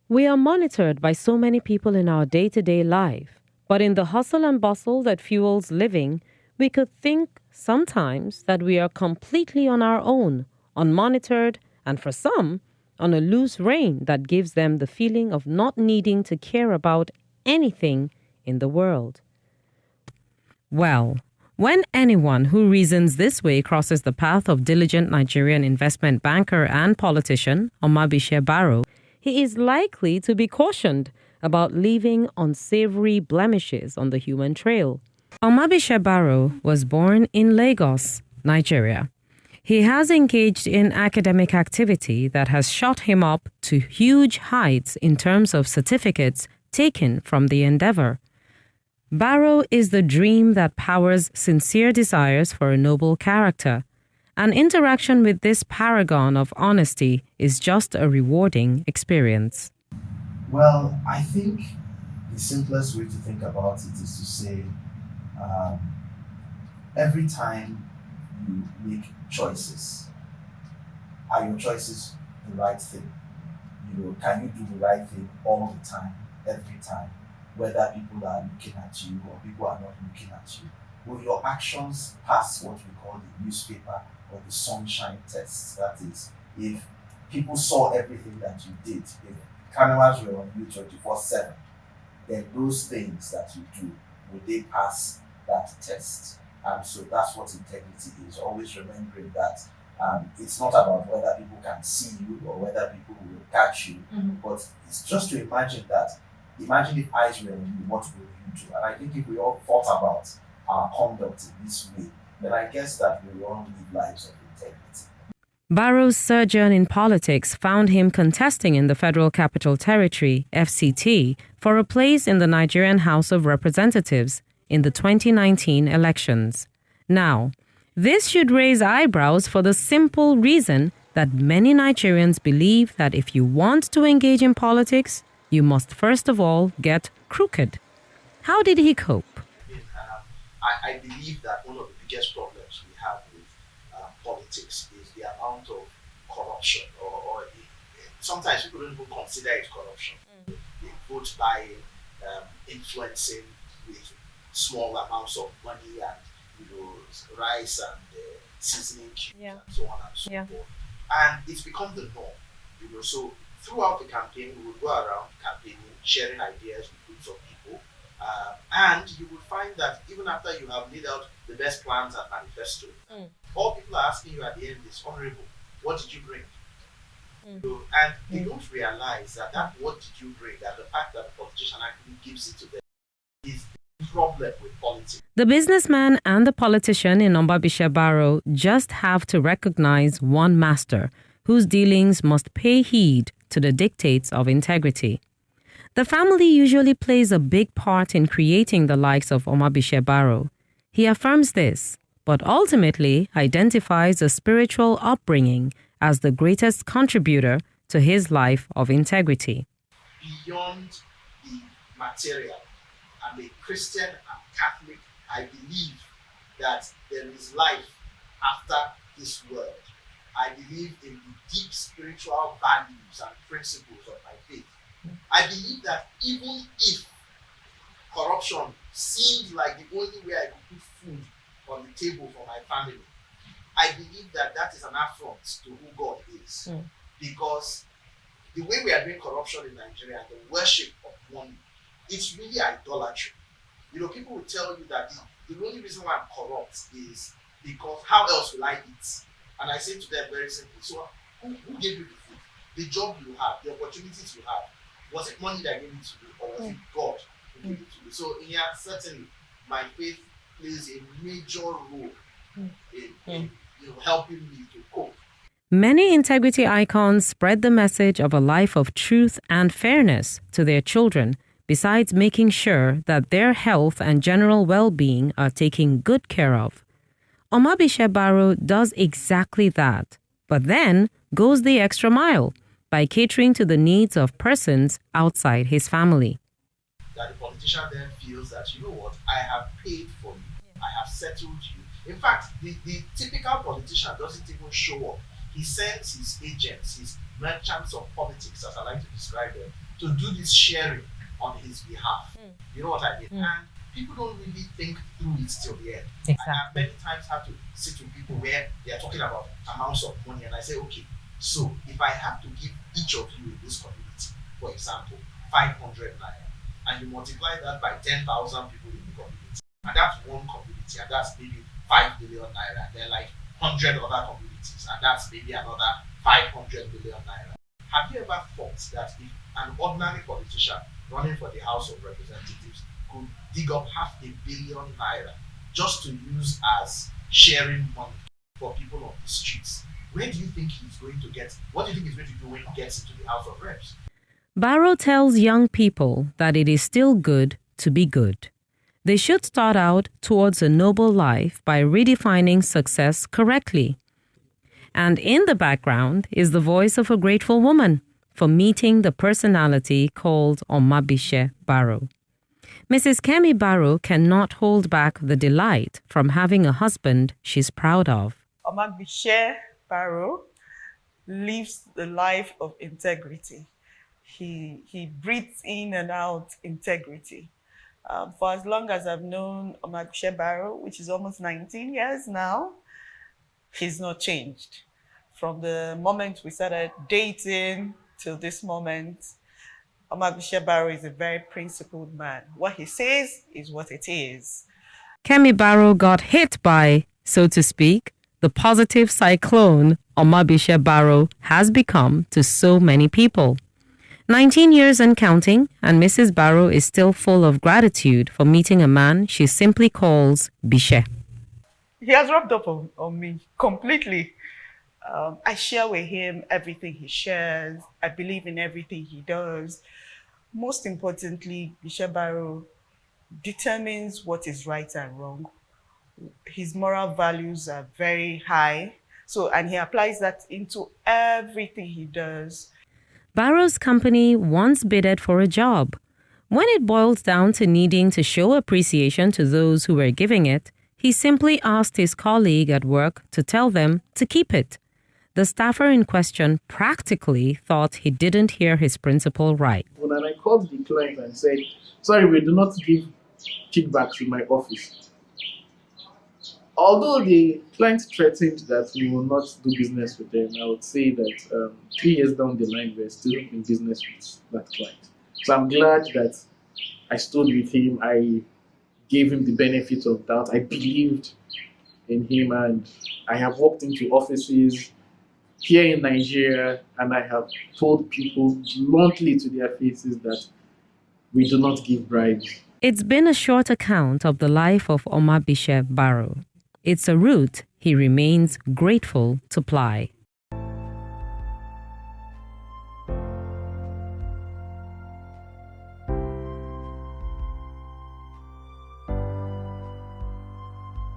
We are monitored by so many people in our day-to-day life, but in the hustle and bustle that fuels living, we could think sometimes that we are completely on our own, unmonitored, and for some, on a loose rein that gives them the feeling of not needing to care about anything in the world. Well, when anyone who reasons this way crosses the path of diligent Nigerian investment banker and politician Omagbitse Barrow, he is likely to be cautioned about leaving unsavory blemishes on the human trail. Omagbitse Barrow was born in Lagos, Nigeria. He has engaged in academic activity that has shot him up to huge heights in terms of certificates taken from the endeavor. Barrow is the dream that powers sincere desires for a noble character. An interaction with this paragon of honesty is just a rewarding experience. Well, I think the simplest way to think about it is to say um, every time you make choices, are your choices the right thing? Can you do the right thing all the time, every time, whether people are looking at you or people are not looking at you? Will your actions pass what we call the newspaper or the sunshine test? That is, if people saw everything that you did, if cameras were on you 24/7, then those things that you do, will they pass that test? And so that's what integrity is, always remembering that it's not about whether people can see you or whether people will catch you, but it's just to imagine if eyes were on you, what will you do? And I think if we all thought about our conduct in this way, then I guess that we will all live lives of integrity. Barrow's sojourn in politics found him contesting in the Federal Capital Territory, FCT, for a place in the Nigerian House of Representatives in the 2019 elections. Now, this should raise eyebrows for the simple reason that many Nigerians believe that if you want to engage in politics, you must first of all get crooked. How did he cope? I believe that one of the biggest problems we have with politics is the amount of corruption, or sometimes people don't even consider it corruption. Vote buying, influencing with small amounts of money and rice and seasoning cubes and so on and so forth. And it's become the norm. So throughout the campaign, we would go around campaigning, sharing ideas with groups of people. And you will find that even after you have laid out the best plans and manifesto, all people are asking you at the end is, honorable, what did you bring? And they don't realize that what did you bring, that the fact that the politician actually gives it to them is the problem with politics. The businessman and the politician in Omagbitse Barrow just have to recognize one master whose dealings must pay heed to the dictates of integrity. The family usually plays a big part in creating the likes of Omagbitse Barrow. He affirms this, but ultimately identifies a spiritual upbringing as the greatest contributor to his life of integrity. Beyond the material, I'm a Christian and Catholic. I believe that there is life after this world. I believe in the deep spiritual values and principles of my faith. I believe that even if corruption seemed like the only way I could put food on the table for my family, I believe that is an affront to who God is. Because the way we are doing corruption in Nigeria, the worship of money, it's really idolatry. People will tell you that the only reason why I'm corrupt is because how else will I eat? And I say to them very simply, so who gave you the food? The job you have, the opportunities you have, was it money that gave it to you, or was it God who gave it to you? So certainly my faith plays a major role in helping me to cope. Many integrity icons spread the message of a life of truth and fairness to their children, besides making sure that their health and general well-being are taken good care of. Omagbitse Barrow does exactly that, but then goes the extra mile by catering to the needs of persons outside his family. That the politician then feels that, you know what, I have paid for you, I have settled you. In fact, the typical politician doesn't even show up. He sends his agents, his merchants of politics, as I like to describe them, to do this sharing on his behalf. You know what I mean? And people don't really think through it till the end. Exactly. I have many times had to sit with people where they are talking about amounts of money, and I say, okay, so if I have to give each of you in this community, for example, 500 naira, and you multiply that by 10,000 people in the community, and that's one community, and that's maybe 5 million naira, and there are like 100 other communities, and that's maybe another 500 million naira. Have you ever thought that if an ordinary politician running for the House of Representatives could dig up 500 million naira just to use as sharing money for people on the streets, where do you think he's going to get? What do you think he's going to do when he gets into the House of Reps? Barrow tells young people that it is still good to be good. They should start out towards a noble life by redefining success correctly. And in the background is the voice of a grateful woman for meeting the personality called Omagbitse Barrow. Mrs. Kemi Barrow cannot hold back the delight from having a husband she's proud of. Omagbitse Barrow lives the life of integrity. He breathes in and out integrity. For as long as I've known Omagbitse Barrow, which is almost 19 years now, he's not changed. From the moment we started dating till this moment, Omagbitse Barrow is a very principled man. What he says is what it is. Kemi Barrow got hit by, so to speak, the positive cyclone Omagbitse Barrow has become to so many people. 19 years and counting, and Mrs. Barrow is still full of gratitude for meeting a man she simply calls Bishe. He has rubbed up on me completely. I share with him everything he shares. I believe in everything he does. Most importantly, Bishe Barrow determines what is right and wrong. His moral values are very high. And he applies that into everything he does. Barrow's company once bidded for a job. When it boiled down to needing to show appreciation to those who were giving it, he simply asked his colleague at work to tell them to keep it. The staffer in question practically thought he didn't hear his principal right. When I called the client and said, sorry, we do not give kickbacks in my office. Although the client threatened that we will not do business with them, I would say that 3 years down the line, we're still in business with that client. So I'm glad that I stood with him. I gave him the benefit of doubt. I believed in him, and I have walked into offices here in Nigeria, and I have told people bluntly to their faces that we do not give bribes. It's been a short account of the life of Omagbitse Barrow. It's a route he remains grateful to ply.